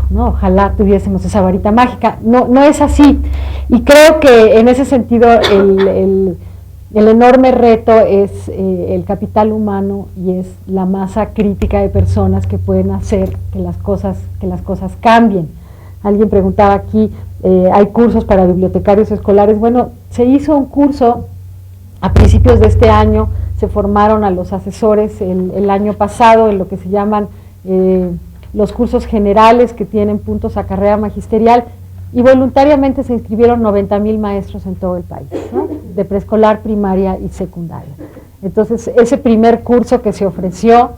¿no? Ojalá tuviésemos esa varita mágica. No es así. Y creo que en ese sentido el enorme reto es el capital humano y es la masa crítica de personas que pueden hacer que las cosas cambien. Alguien preguntaba aquí, ¿hay cursos para bibliotecarios escolares? Bueno, se hizo un curso a principios de este año, se formaron a los asesores el año pasado en lo que se llaman los cursos generales que tienen puntos a carrera magisterial, y voluntariamente se inscribieron 90,000 maestros en todo el país, ¿no? De preescolar, primaria y secundaria. Entonces, ese primer curso que se ofreció,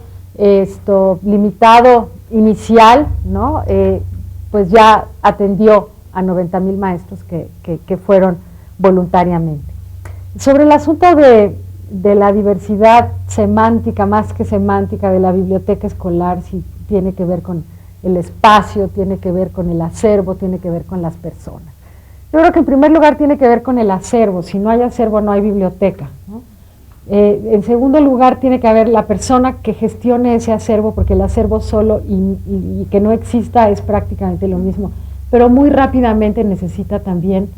limitado inicial, ¿no? Pues ya atendió a 90,000 maestros que fueron voluntariamente. Sobre el asunto de la diversidad semántica, más que semántica, de la biblioteca escolar, si tiene que ver con el espacio, tiene que ver con el acervo, tiene que ver con las personas. Yo creo que en primer lugar tiene que ver con el acervo. Si no hay acervo, no hay biblioteca, ¿no? En segundo lugar, tiene que haber la persona que gestione ese acervo, porque el acervo solo y que no exista es prácticamente lo mismo, pero muy rápidamente necesita también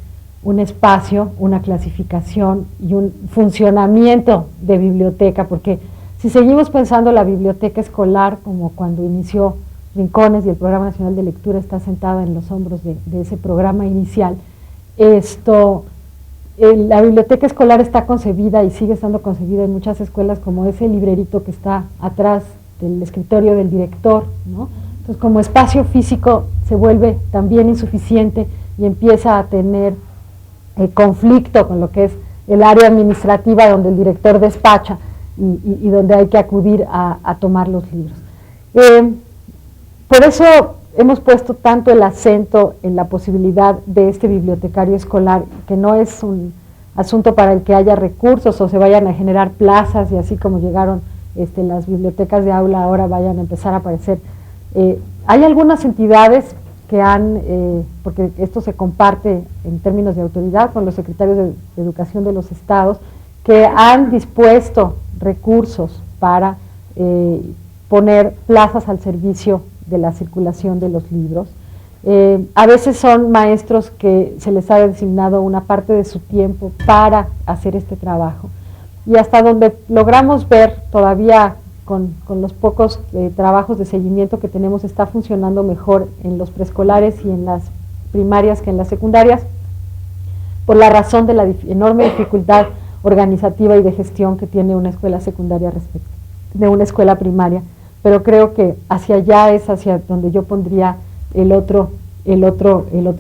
un espacio, una clasificación y un funcionamiento de biblioteca, porque si seguimos pensando la biblioteca escolar como cuando inició Rincones y el Programa Nacional de Lectura está sentada en los hombros de ese programa inicial, la biblioteca escolar está concebida y sigue estando concebida en muchas escuelas como ese librerito que está atrás del escritorio del director, ¿no? Entonces, como espacio físico se vuelve también insuficiente y empieza a tener conflicto con lo que es el área administrativa donde el director despacha y donde hay que acudir a tomar los libros. Por eso hemos puesto tanto el acento en la posibilidad de este bibliotecario escolar, que no es un asunto para el que haya recursos o se vayan a generar plazas y así como llegaron las bibliotecas de aula, ahora vayan a empezar a aparecer. Hay algunas entidades que han, porque esto se comparte en términos de autoridad con los secretarios de Educación de los estados, que han dispuesto recursos para poner plazas al servicio de la circulación de los libros. A veces son maestros que se les ha designado una parte de su tiempo para hacer este trabajo, y hasta donde logramos ver todavía con los pocos trabajos de seguimiento que tenemos, está funcionando mejor en los preescolares y en las primarias que en las secundarias, por la razón de la enorme dificultad organizativa y de gestión que tiene una escuela secundaria respecto de una escuela primaria. Pero creo que hacia allá es hacia donde yo pondría el otro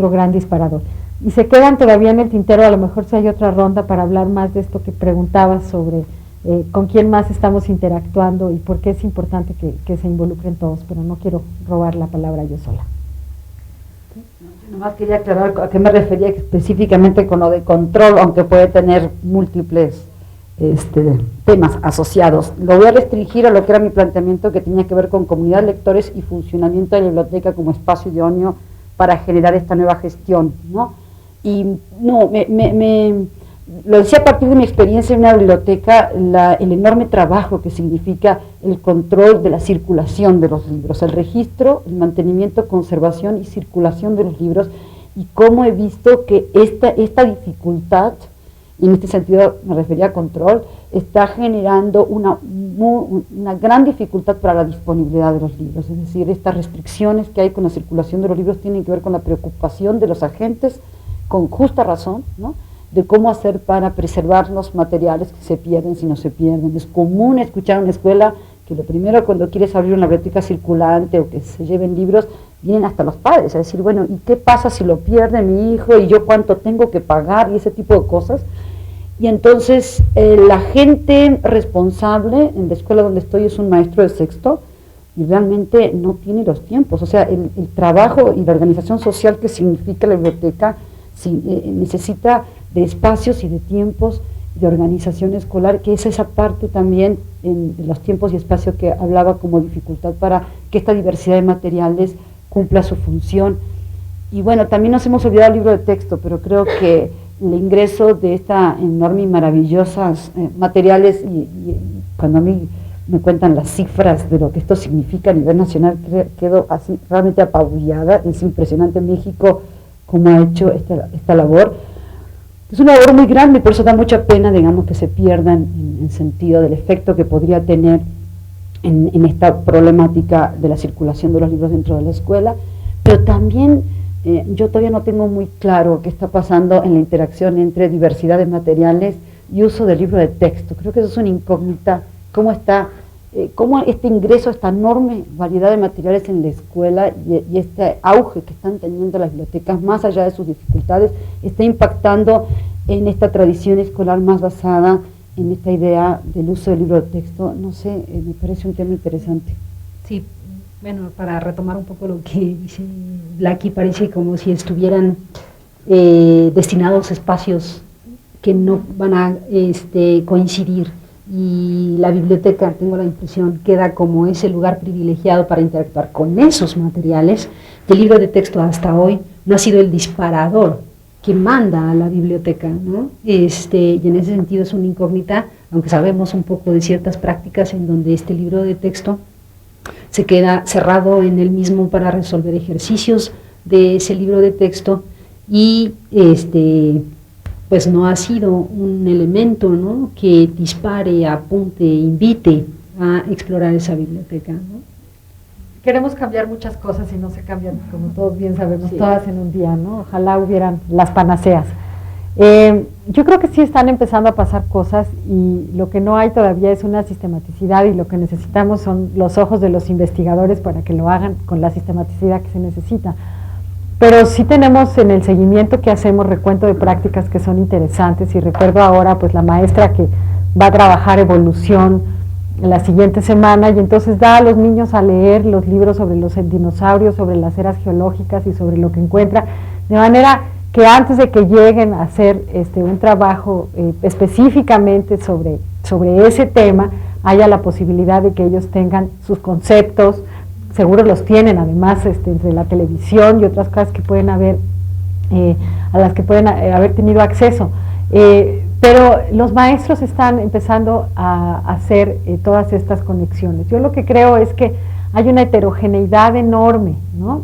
gran disparador. Y se quedan todavía en el tintero, a lo mejor si hay otra ronda para hablar más de esto que preguntabas sobre con quién más estamos interactuando y por qué es importante que se involucren todos, pero no quiero robar la palabra yo sola. Nomás quería aclarar a qué me refería específicamente con lo de control, aunque puede tener múltiples temas asociados. Lo voy a restringir a lo que era mi planteamiento, que tenía que ver con comunidad de lectores y funcionamiento de la biblioteca como espacio idóneo para generar esta nueva gestión, ¿no? Y no, lo decía a partir de mi experiencia en una biblioteca, el enorme trabajo que significa el control de la circulación de los libros, el registro, el mantenimiento, conservación y circulación de los libros, y cómo he visto que esta dificultad, y en este sentido me refería a control, está generando una gran dificultad para la disponibilidad de los libros. Es decir, estas restricciones que hay con la circulación de los libros tienen que ver con la preocupación de los agentes, con justa razón, ¿no?, de cómo hacer para preservar los materiales que se pierden si no se pierden. Es común escuchar en una escuela que lo primero, cuando quieres abrir una biblioteca circulante o que se lleven libros, vienen hasta los padres a decir, bueno, ¿y qué pasa si lo pierde mi hijo y yo cuánto tengo que pagar? Y ese tipo de cosas. Y entonces la gente responsable en la escuela donde estoy es un maestro de sexto y realmente no tiene los tiempos. O sea, el trabajo y la organización social que significa la biblioteca necesita de espacios y de tiempos de organización escolar, que es esa parte también en los tiempos y espacios que hablaba como dificultad para que esta diversidad de materiales cumpla su función. Y bueno, también nos hemos olvidado el libro de texto, pero creo que el ingreso de esta enorme y maravillosas materiales, y cuando a mí me cuentan las cifras de lo que esto significa a nivel nacional, quedo así realmente apabullada. Es impresionante México cómo ha hecho esta labor. Es una labor muy grande, por eso da mucha pena, digamos, que se pierdan en sentido del efecto que podría tener en esta problemática de la circulación de los libros dentro de la escuela, pero también yo todavía no tengo muy claro qué está pasando en la interacción entre diversidad de materiales y uso del libro de texto. Creo que eso es una incógnita, cómo este ingreso, esta enorme variedad de materiales en la escuela y este auge que están teniendo las bibliotecas, más allá de sus dificultades, está impactando en esta tradición escolar más basada en esta idea del uso del libro de texto. No sé, me parece un tema interesante. Sí, bueno, para retomar un poco lo que dice Blackie, parece como si estuvieran destinados espacios que no van a coincidir, y la biblioteca, tengo la impresión, queda como ese lugar privilegiado para interactuar con esos materiales. El libro de texto hasta hoy no ha sido el disparador que manda a la biblioteca, ¿no? Y en ese sentido es una incógnita, aunque sabemos un poco de ciertas prácticas en donde este libro de texto se queda cerrado en el mismo para resolver ejercicios de ese libro de texto, y pues no ha sido un elemento, ¿no?, que dispare, apunte, invite a explorar esa biblioteca, ¿no? Queremos cambiar muchas cosas y no se cambian, como todos bien sabemos, sí, todas en un día, ¿no? Ojalá hubieran las panaceas. Yo creo que sí están empezando a pasar cosas, y lo que no hay todavía es una sistematicidad, y lo que necesitamos son los ojos de los investigadores para que lo hagan con la sistematicidad que se necesita. Pero sí tenemos en el seguimiento que hacemos recuento de prácticas que son interesantes, y recuerdo ahora pues la maestra que va a trabajar evolución en la siguiente semana, y entonces da a los niños a leer los libros sobre los dinosaurios, sobre las eras geológicas y sobre lo que encuentra, de manera que antes de que lleguen a hacer un trabajo específicamente sobre ese tema, haya la posibilidad de que ellos tengan sus conceptos. Seguro los tienen, además, entre la televisión y otras cosas que pueden haber, a las que pueden haber tenido acceso. Pero los maestros están empezando a hacer todas estas conexiones. Yo lo que creo es que hay una heterogeneidad enorme, ¿no?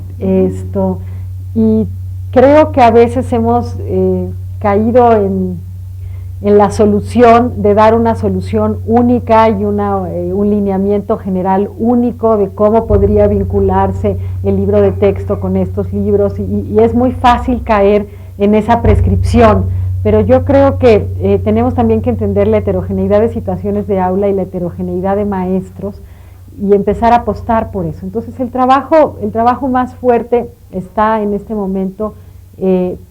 Y creo que a veces hemos caído en la solución de dar una solución única y un lineamiento general único de cómo podría vincularse el libro de texto con estos libros, y es muy fácil caer en esa prescripción, pero yo creo que tenemos también que entender la heterogeneidad de situaciones de aula y la heterogeneidad de maestros, y empezar a apostar por eso. Entonces el trabajo más fuerte está en este momento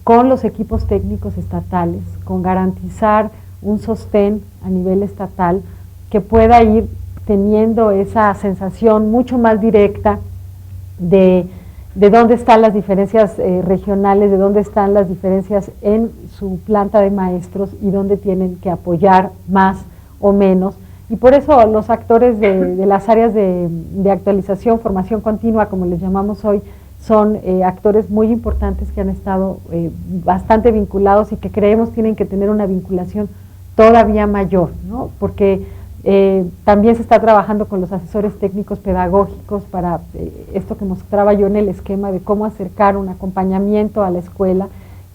con los equipos técnicos estatales, con garantizar un sostén a nivel estatal que pueda ir teniendo esa sensación mucho más directa de dónde están las diferencias regionales, de dónde están las diferencias en su planta de maestros y dónde tienen que apoyar más o menos. Y por eso los actores de las áreas de actualización, formación continua, como les llamamos hoy, son actores muy importantes que han estado bastante vinculados, y que creemos tienen que tener una vinculación todavía mayor, ¿no? Porque también se está trabajando con los asesores técnicos pedagógicos para esto que mostraba yo en el esquema de cómo acercar un acompañamiento a la escuela,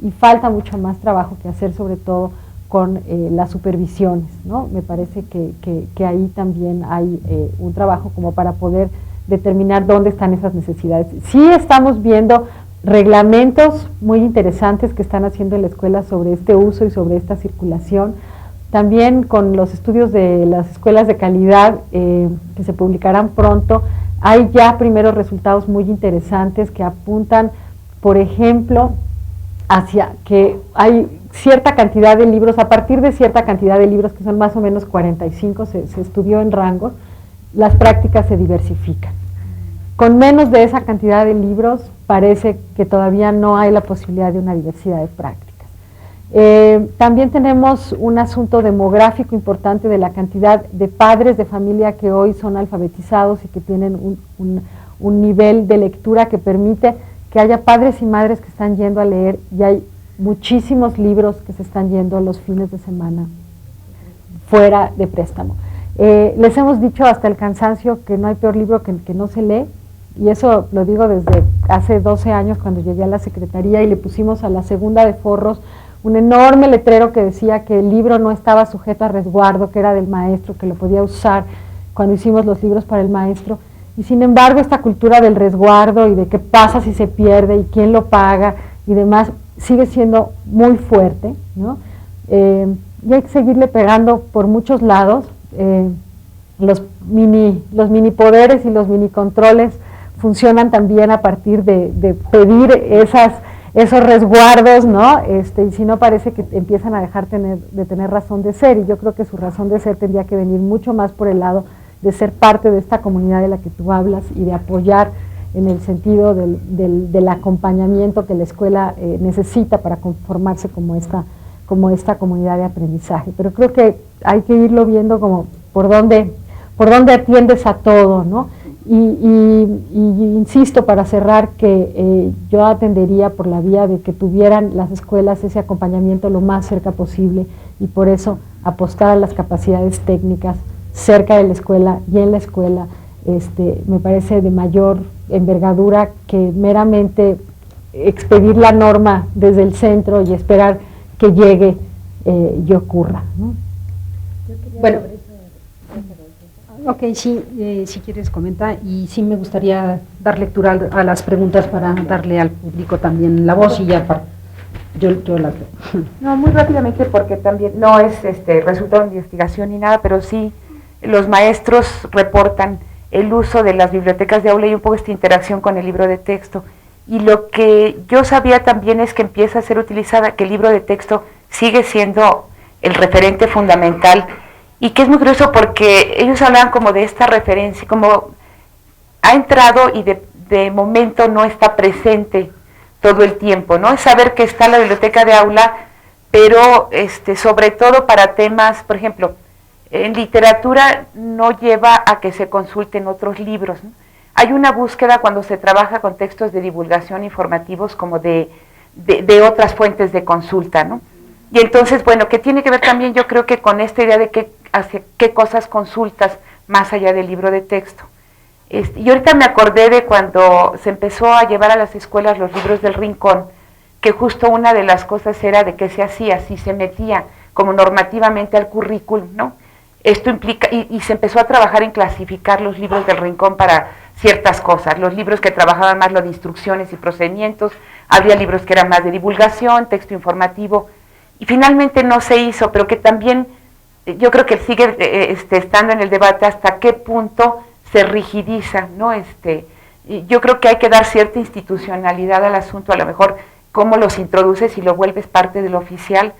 y falta mucho más trabajo que hacer, sobre todo con las supervisiones, ¿no? Me parece que ahí también hay un trabajo como para poder determinar dónde están esas necesidades. Sí estamos viendo reglamentos muy interesantes que están haciendo en la escuela sobre este uso y sobre esta circulación. También con los estudios de las escuelas de calidad que se publicarán pronto, hay ya primeros resultados muy interesantes que apuntan, por ejemplo, hacia que hay cierta cantidad de libros, a partir de cierta cantidad de libros, que son más o menos 45, se estudió en rangos, las prácticas se diversifican. Con menos de esa cantidad de libros parece que todavía no hay la posibilidad de una diversidad de prácticas. También tenemos un asunto demográfico importante de la cantidad de padres de familia que hoy son alfabetizados y que tienen un nivel de lectura que permite que haya padres y madres que están yendo a leer, y hay muchísimos libros que se están yendo los fines de semana fuera de préstamo. Les hemos dicho hasta el cansancio que no hay peor libro que el que no se lee, y eso lo digo desde hace 12 años cuando llegué a la secretaría y le pusimos a la segunda de forros un enorme letrero que decía que el libro no estaba sujeto a resguardo, que era del maestro, que lo podía usar cuando hicimos los libros para el maestro. Y sin embargo esta cultura del resguardo y de qué pasa si se pierde y quién lo paga y demás sigue siendo muy fuerte, ¿no? Y hay que seguirle pegando por muchos lados. Los mini poderes y los mini controles funcionan también a partir de pedir esos resguardos, ¿no? Y si no, parece que empiezan a dejar de tener razón de ser, y yo creo que su razón de ser tendría que venir mucho más por el lado de ser parte de esta comunidad de la que tú hablas y de apoyar en el sentido del acompañamiento que la escuela necesita para conformarse como esta comunidad de aprendizaje. Pero creo que hay que irlo viendo como por dónde atiendes a todo, ¿no? Y insisto, para cerrar, que yo atendería por la vía de que tuvieran las escuelas ese acompañamiento lo más cerca posible, y por eso apostar a las capacidades técnicas cerca de la escuela y en la escuela me parece de mayor envergadura que meramente expedir la norma desde el centro y esperar que llegue y ocurra, ¿no? Bueno, ok, sí, si quieres comenta, y sí me gustaría dar lectura a las preguntas para darle al público también la voz, y ya yo la... No, muy rápidamente, porque también no es resultado de investigación ni nada, pero sí los maestros reportan el uso de las bibliotecas de aula y un poco esta interacción con el libro de texto. Y lo que yo sabía también es que empieza a ser utilizada, que el libro de texto sigue siendo el referente fundamental, y que es muy curioso porque ellos hablan como de esta referencia, como ha entrado y de momento no está presente todo el tiempo, ¿no? Es saber que está la biblioteca de aula, pero sobre todo para temas, por ejemplo, en literatura no lleva a que se consulten otros libros, ¿no? Hay una búsqueda cuando se trabaja con textos de divulgación informativos como de otras fuentes de consulta, ¿no? Y entonces, bueno, que tiene que ver también, yo creo que con esta idea de hacia qué cosas consultas más allá del libro de texto. Y ahorita me acordé de cuando se empezó a llevar a las escuelas los libros del Rincón, que justo una de las cosas era de que se hacía, si se metía como normativamente al currículum, ¿no? Esto implica, y se empezó a trabajar en clasificar los libros del Rincón para ciertas cosas, los libros que trabajaban más lo de instrucciones y procedimientos, había libros que eran más de divulgación, texto informativo, y finalmente no se hizo, pero que también yo creo que sigue estando en el debate hasta qué punto se rigidiza, ¿no? Yo creo que hay que dar cierta institucionalidad al asunto, a lo mejor cómo los introduces y lo vuelves parte de lo oficial,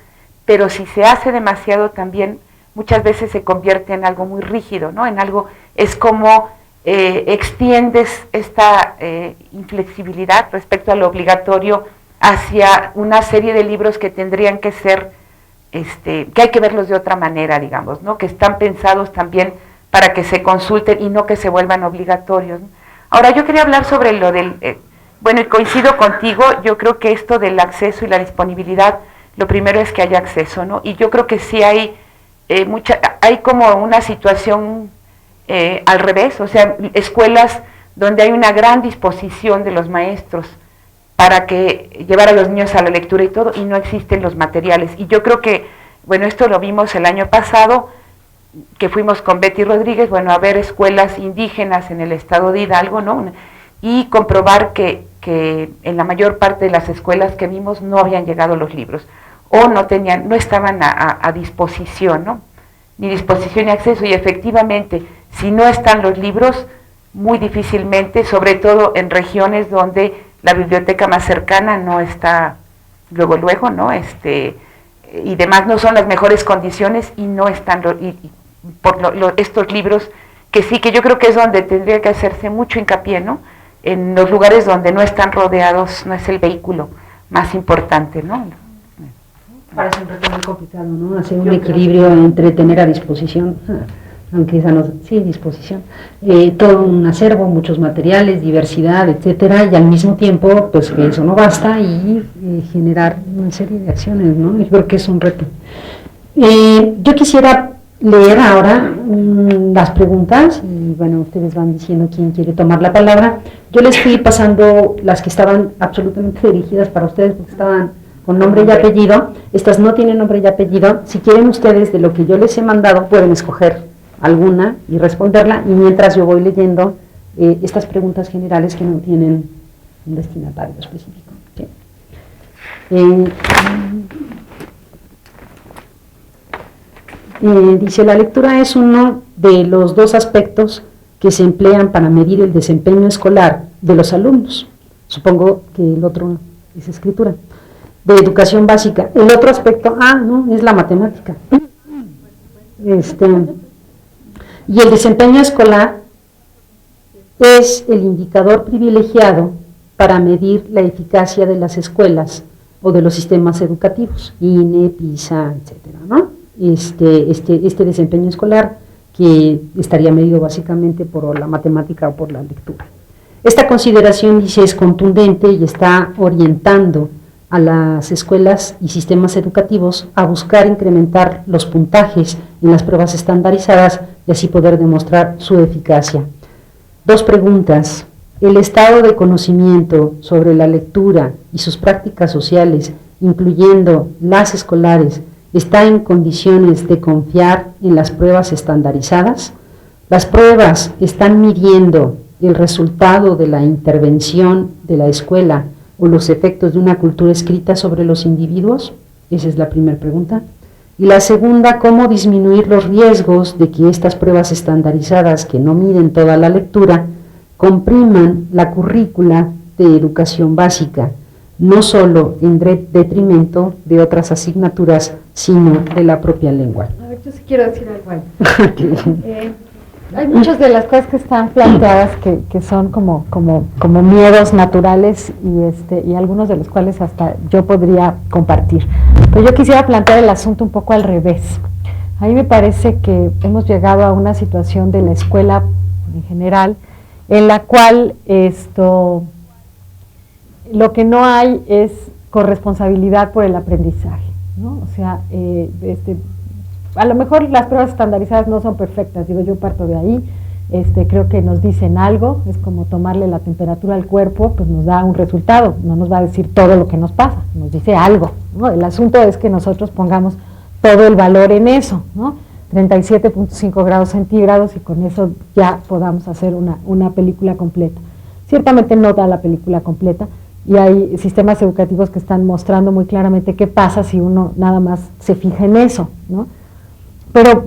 pero si se hace demasiado también muchas veces se convierte en algo muy rígido, ¿no? En algo, es como extiendes esta inflexibilidad respecto a lo obligatorio hacia una serie de libros que tendrían que ser, que hay que verlos de otra manera, digamos, ¿no? Que están pensados también para que se consulten y no que se vuelvan obligatorios, ¿no? Ahora, yo quería hablar sobre lo del, bueno, y coincido contigo, yo creo que esto del acceso y la disponibilidad, lo primero es que haya acceso, ¿no? Y yo creo que sí hay hay como una situación al revés, o sea, escuelas donde hay una gran disposición de los maestros para que llevar a los niños a la lectura y todo, y no existen los materiales. Y yo creo que, bueno, esto lo vimos el año pasado, que fuimos con Betty Rodríguez, bueno, a ver escuelas indígenas en el estado de Hidalgo, ¿no? Y comprobar que en la mayor parte de las escuelas que vimos no habían llegado los libros, o no estaban a disposición, ¿no? Ni disposición ni acceso, y efectivamente, si no están los libros, muy difícilmente, sobre todo en regiones donde la biblioteca más cercana no está luego, ¿no? Y demás no son las mejores condiciones y no están estos libros, que sí, que yo creo que es donde tendría que hacerse mucho hincapié, ¿no? En los lugares donde no están rodeados, no es el vehículo más importante, ¿no? Parece un reto muy complicado, ¿no? Hacer un equilibrio entre tener a disposición, aunque esa no, sí, disposición, todo un acervo, muchos materiales, diversidad, etcétera, y al mismo tiempo, pues que eso no basta, y generar una serie de acciones, ¿no? Yo creo que es un reto. Yo quisiera leer ahora las preguntas y bueno, ustedes van diciendo quién quiere tomar la palabra. Yo les fui pasando las que estaban absolutamente dirigidas para ustedes porque estaban con nombre y apellido. Estas no tienen nombre y apellido. Si quieren ustedes, de lo que yo les he mandado, pueden escoger alguna y responderla, y mientras yo voy leyendo estas preguntas generales que no tienen un destinatario específico. ¿Sí? Dice, la lectura es uno de los dos aspectos que se emplean para medir el desempeño escolar de los alumnos. Supongo que el otro es escritura. De educación básica. El otro aspecto, no, es la matemática. Y el desempeño escolar es el indicador privilegiado para medir la eficacia de las escuelas o de los sistemas educativos, INE, PISA, etcétera, ¿no? Este desempeño escolar que estaría medido básicamente por la matemática o por la lectura. Esta consideración, dice, es contundente y está orientando a las escuelas y sistemas educativos a buscar incrementar los puntajes en las pruebas estandarizadas y así poder demostrar su eficacia. Dos preguntas. ¿El estado de conocimiento sobre la lectura y sus prácticas sociales, incluyendo las escolares, está en condiciones de confiar en las pruebas estandarizadas? ¿Las pruebas están midiendo el resultado de la intervención de la escuela o los efectos de una cultura escrita sobre los individuos? Esa es la primera pregunta. Y la segunda, ¿cómo disminuir los riesgos de que estas pruebas estandarizadas, que no miden toda la lectura, compriman la currícula de educación básica, no solo en detrimento de otras asignaturas, sino de la propia lengua? A ver, yo sí quiero decir algo ahí. Hay muchas de las cosas que están planteadas que son como miedos naturales y algunos de los cuales hasta yo podría compartir. Pero yo quisiera plantear el asunto un poco al revés. A mí me parece que hemos llegado a una situación de la escuela en general en la cual lo que no hay es corresponsabilidad por el aprendizaje, ¿no? O sea, a lo mejor las pruebas estandarizadas no son perfectas, digo, yo parto de ahí, creo que nos dicen algo, es como tomarle la temperatura al cuerpo, pues nos da un resultado, no nos va a decir todo lo que nos pasa, nos dice algo, ¿no? El asunto es que nosotros pongamos todo el valor en eso, ¿no? 37.5 grados centígrados y con eso ya podamos hacer una película completa. Ciertamente no da la película completa y hay sistemas educativos que están mostrando muy claramente qué pasa si uno nada más se fija en eso, ¿no? Pero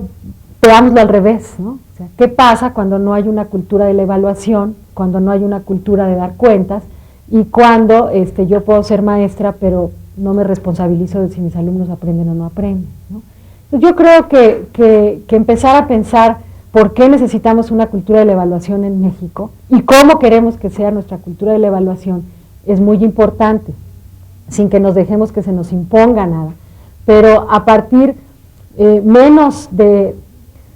veámoslo al revés, ¿no? O sea, ¿qué pasa cuando no hay una cultura de la evaluación, cuando no hay una cultura de dar cuentas y cuando yo puedo ser maestra pero no me responsabilizo de si mis alumnos aprenden o no aprenden, ¿no? Yo creo que empezar a pensar por qué necesitamos una cultura de la evaluación en México y cómo queremos que sea nuestra cultura de la evaluación es muy importante, sin que nos dejemos que se nos imponga nada, pero a partir menos de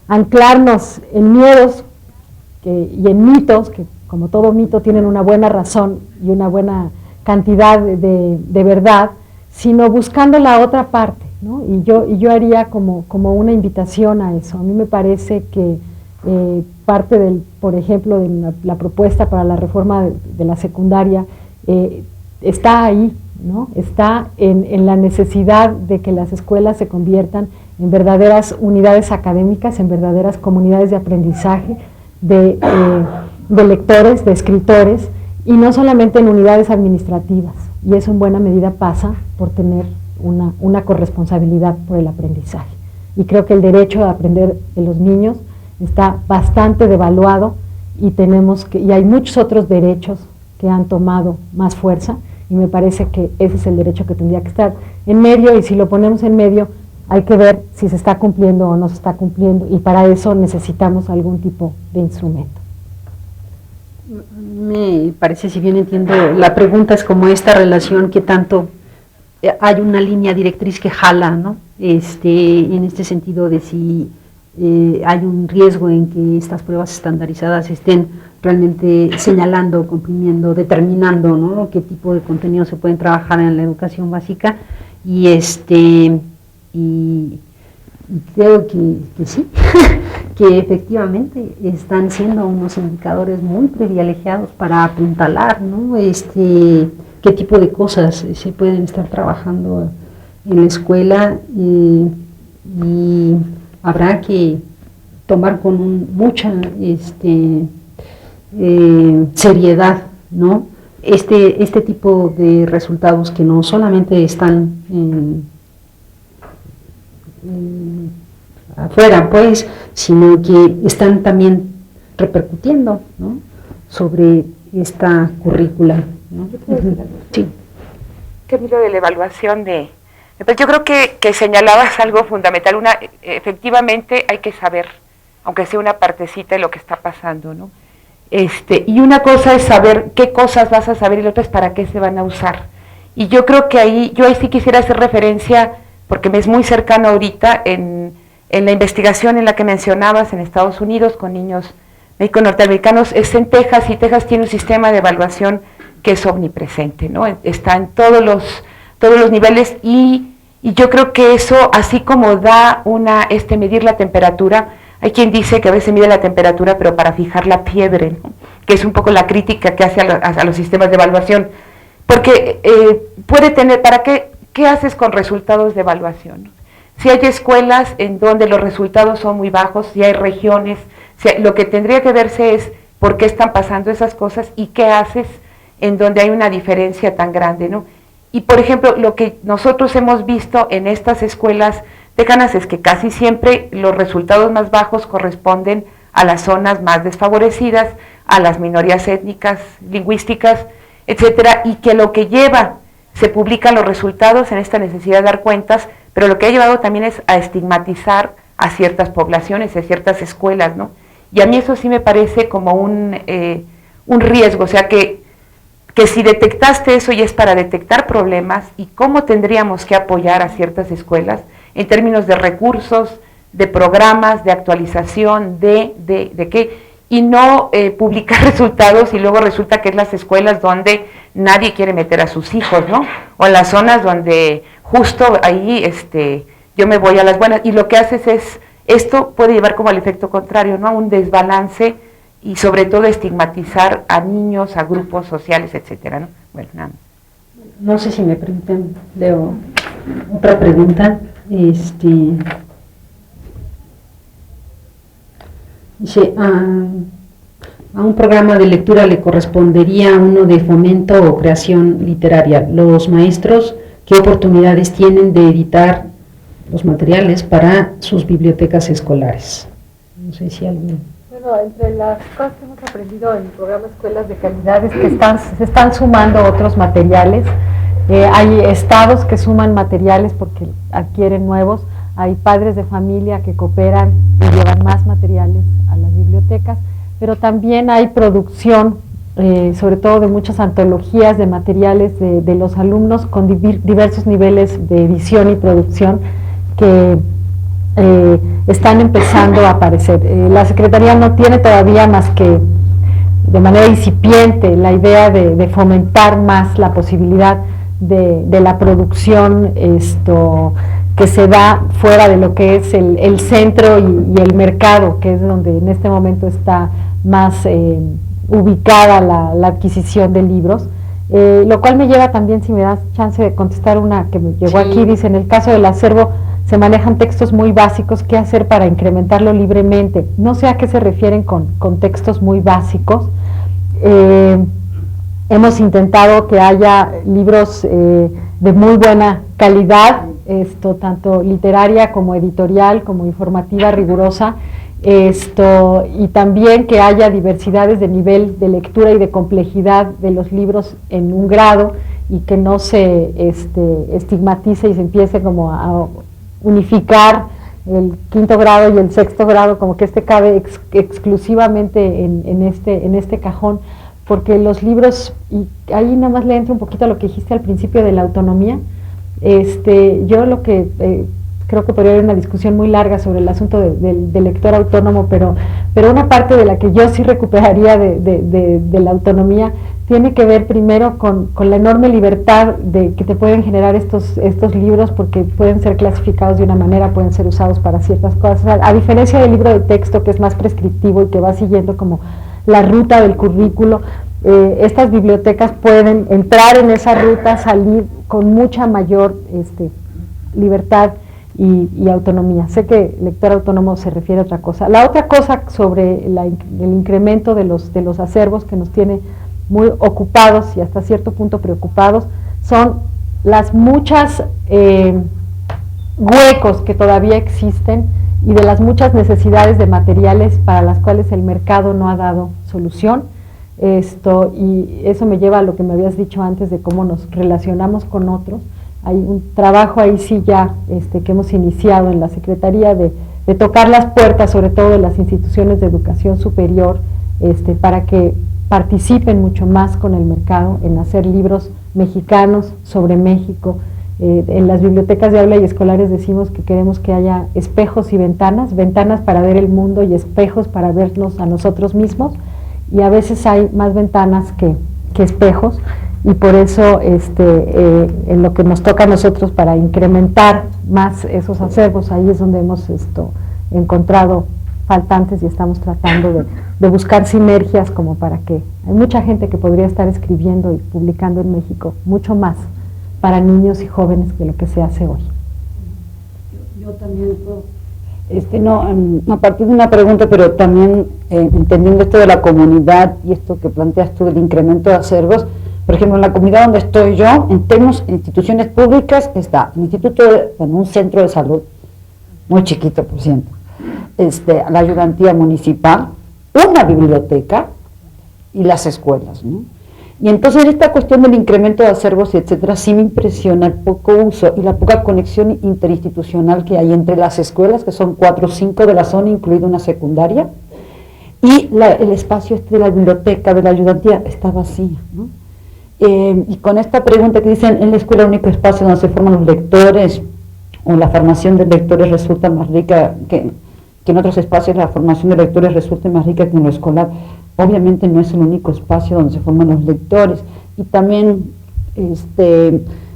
anclarnos en miedos y en mitos, que como todo mito tienen una buena razón y una buena cantidad de verdad, sino buscando la otra parte, ¿no? Y yo haría como una invitación a eso. A mí me parece que parte por ejemplo, de la propuesta para la reforma de la secundaria está ahí, ¿no? Está en la necesidad de que las escuelas se conviertan en verdaderas unidades académicas, en verdaderas comunidades de aprendizaje, de lectores, de escritores, y no solamente en unidades administrativas. Y eso en buena medida pasa por tener una corresponsabilidad por el aprendizaje. Y creo que el derecho a aprender de los niños está bastante devaluado y hay muchos otros derechos que han tomado más fuerza y me parece que ese es el derecho que tendría que estar en medio, y si lo ponemos en medio hay que ver si se está cumpliendo o no se está cumpliendo, y para eso necesitamos algún tipo de instrumento. Me parece, si bien entiendo, la pregunta es como esta relación que tanto hay una línea directriz que jala, ¿no? En este sentido de si hay un riesgo en que estas pruebas estandarizadas estén realmente señalando, comprimiendo, determinando, ¿no?, qué tipo de contenido se pueden trabajar en la educación básica, y creo que sí, que efectivamente están siendo unos indicadores muy privilegiados para apuntalar, ¿no? Qué tipo de cosas se pueden estar trabajando en la escuela y habrá que tomar con mucha seriedad, ¿no? Este tipo de resultados que no solamente están afuera, pues, sino que están también repercutiendo, ¿no?, sobre esta currícula, ¿no? Sí. Camilo, de la evaluación pues yo creo que señalabas algo fundamental. Efectivamente hay que saber, aunque sea una partecita de lo que está pasando, ¿no? Y una cosa es saber qué cosas vas a saber y la otra es para qué se van a usar. Y yo creo que yo ahí sí quisiera hacer referencia, porque me es muy cercano ahorita, en la investigación en la que mencionabas en Estados Unidos con niños méxico-norteamericanos, es en Texas, y Texas tiene un sistema de evaluación que es omnipresente, ¿no? Está en todos los niveles, y yo creo que eso, así como da medir la temperatura, hay quien dice que a veces mide la temperatura pero para fijar la fiebre, ¿no?, que es un poco la crítica que hace a los sistemas de evaluación, porque puede tener, ¿qué haces con resultados de evaluación? Si hay escuelas en donde los resultados son muy bajos, si hay regiones, lo que tendría que verse es por qué están pasando esas cosas y qué haces en donde hay una diferencia tan grande, ¿no? Y por ejemplo, lo que nosotros hemos visto en estas escuelas tejanas es que casi siempre los resultados más bajos corresponden a las zonas más desfavorecidas, a las minorías étnicas, lingüísticas, etcétera, y que lo que se publican los resultados en esta necesidad de dar cuentas, pero lo que ha llevado también es a estigmatizar a ciertas poblaciones, a ciertas escuelas, ¿no? Y a mí eso sí me parece como un riesgo, o sea que si detectaste eso y es para detectar problemas, y cómo tendríamos que apoyar a ciertas escuelas en términos de recursos, de programas, de actualización, de qué, y no publicar resultados y luego resulta que es las escuelas donde nadie quiere meter a sus hijos, ¿no? O en las zonas donde justo ahí yo me voy a las buenas, y lo que haces es, esto puede llevar como al efecto contrario, ¿no?, a un desbalance y sobre todo estigmatizar a niños, a grupos sociales, etcétera, ¿no? Bueno, nada. No sé si me permiten, Leo, otra pregunta. Dice, a un programa de lectura le correspondería uno de fomento o creación literaria. Los maestros, ¿qué oportunidades tienen de editar los materiales para sus bibliotecas escolares? No sé si alguien... Bueno, entre las cosas que hemos aprendido en el programa Escuelas de Calidad es que se están sumando otros materiales. Hay estados que suman materiales porque adquieren nuevos, hay padres de familia que cooperan y llevan más materiales a las bibliotecas, pero también hay producción, sobre todo de muchas antologías de materiales de los alumnos con diversos niveles de edición y producción que están empezando a aparecer. La Secretaría no tiene todavía más que de manera incipiente la idea de fomentar más la posibilidad de la producción que se da fuera de lo que es el centro y el mercado, que es donde en este momento está más ubicada la adquisición de libros, lo cual me lleva también, si me das chance de contestar una que me llegó aquí, dice, en el caso del acervo se manejan textos muy básicos, ¿qué hacer para incrementarlo libremente? No sé a qué se refieren con textos muy básicos. Hemos intentado que haya libros de muy buena calidad, tanto literaria como editorial, como informativa, rigurosa, y también que haya diversidades de nivel de lectura y de complejidad de los libros en un grado, y que no se estigmatice y se empiece como a unificar el quinto grado y el sexto grado, como que cabe exclusivamente en este cajón, porque los libros, y ahí nada más le entro un poquito a lo que dijiste al principio de la autonomía. Yo lo que creo que podría haber una discusión muy larga sobre el asunto del lector autónomo, pero una parte de la que yo sí recuperaría de la autonomía tiene que ver primero con la enorme libertad de que te pueden generar estos libros, porque pueden ser clasificados de una manera, pueden ser usados para ciertas cosas, a diferencia del libro de texto, que es más prescriptivo y que va siguiendo como la ruta del currículo. Estas bibliotecas pueden entrar en esa ruta, salir con mucha mayor libertad y autonomía. Sé que lector autónomo se refiere a otra cosa. La otra cosa sobre el incremento de los acervos que nos tiene muy ocupados y hasta cierto punto preocupados son las muchas huecos que todavía existen y de las muchas necesidades de materiales para las cuales el mercado no ha dado solución. Y eso me lleva a lo que me habías dicho antes de cómo nos relacionamos con otros. Hay un trabajo ahí sí ya que hemos iniciado en la Secretaría de tocar las puertas, sobre todo de las instituciones de educación superior, para que participen mucho más con el mercado en hacer libros mexicanos sobre México. En las bibliotecas de aula y escolares decimos que queremos que haya espejos y ventanas, ventanas para ver el mundo y espejos para vernos a nosotros mismos, y a veces hay más ventanas que espejos, y por eso en lo que nos toca a nosotros para incrementar más esos acervos, ahí es donde hemos encontrado faltantes y estamos tratando de buscar sinergias como para que hay mucha gente que podría estar escribiendo y publicando en México mucho más para niños y jóvenes que lo que se hace hoy. Yo también puedo. A partir de una pregunta, pero también entendiendo esto de la comunidad y esto que planteas tú del incremento de acervos, por ejemplo, en la comunidad donde estoy yo, tenemos instituciones públicas, está el instituto, un centro de salud, muy chiquito por ciento, la ayudantía municipal, una biblioteca y las escuelas, ¿no? Y entonces esta cuestión del incremento de acervos, etcétera, sí me impresiona el poco uso y la poca conexión interinstitucional que hay entre las escuelas, que son 4 o 5 de la zona, incluida una secundaria, y el espacio de la biblioteca, de la ayudantía, está vacío, ¿no? Y con esta pregunta que dicen, en la escuela el único espacio donde se forman los lectores, o la formación de lectores resulta más rica que en otros espacios, la formación de lectores resulta más rica que en lo escolar. Obviamente no es el único espacio donde se forman los lectores, y también,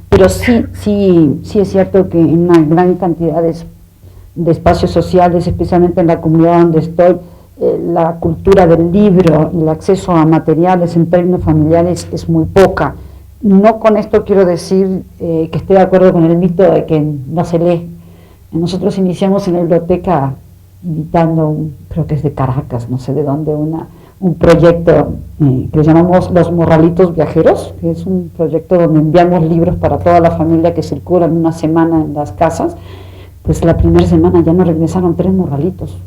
pero sí es cierto que en una gran cantidad de espacios sociales, especialmente en la comunidad donde estoy, la cultura del libro y el acceso a materiales en términos familiares es muy poca. No con esto quiero decir que esté de acuerdo con el mito de que no se lee. Nosotros iniciamos en la biblioteca invitando, creo que es de Caracas, no sé de dónde, un proyecto que le llamamos Los Morralitos Viajeros, que es un proyecto donde enviamos libros para toda la familia que circulan una semana en las casas. Pues la primera semana ya nos regresaron 3 morralitos,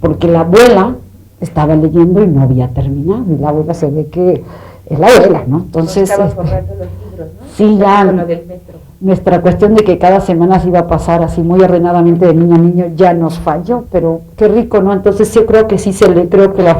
porque la abuela estaba leyendo y no había terminado, y la abuela se ve que es la abuela, ¿no? Entonces, estabas borrando los libros, ¿no? Sí, ya, del metro. Nuestra cuestión de que cada semana se iba a pasar así muy ordenadamente de niño a niño ya nos falló, pero qué rico, ¿no? Entonces yo creo que sí creo que la